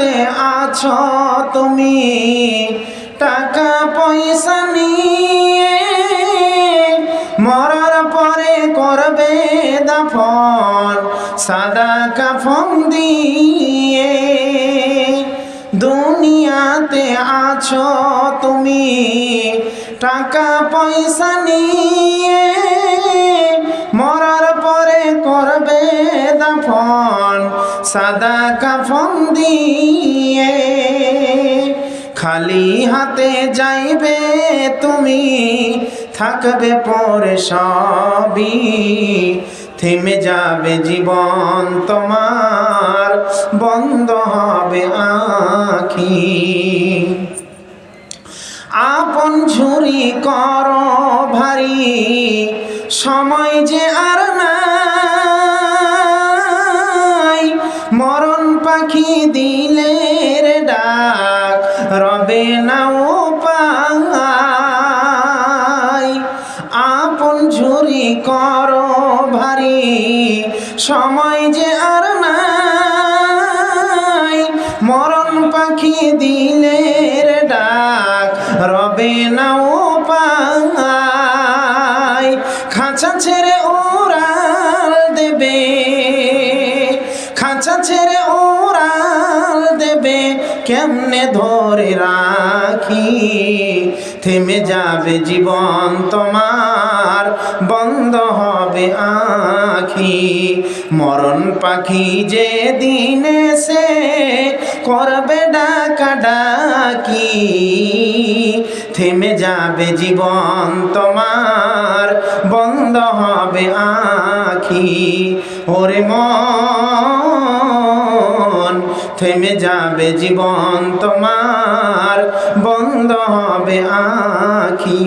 দুনিয়াতে আছো তুমি টাকা পয়সা নিয়ে, মরার পরে করবে দাফন সাদা কাফন দিয়ে। দুনিয়াতে আছো তুমি টাকা পয়সা নিয়ে, মরার পরে করবে দাফন সাদা কাফন দিয়ে। খালি হাতে যাইবে তুমি, থাকবে পরে সবই, থেমে যাবে জীবন তোমার, বন্ধ হবে আঁখি। আপন ঝুরি করো ভারী, সময় যে আর নাই, মরণ পাখি দিলের ডাক রবে না উপায়। আপন ঝুরি করো ভারী, সময় যে আর নাই, মরণ পাখি দিলের ডাক রবে না উপায়। খাঁচা ছেড়ে উড়াল দেবে, খাঁচা ছেড়ে উড়াল দেবে, কেমনে ধরে রাখি, থেমে যাবে জীবন তোমার, বন্ধ হবে আঁখি। মরণ পাখি যে দিনে সে করবে ডাকা ডাকি, থেমে যাবে জীবন তোমার, বন্ধ হবে আঁখি। ওরে মন, থেমে যাবে জীবন তোমার, বন্ধ হবে আঁখি।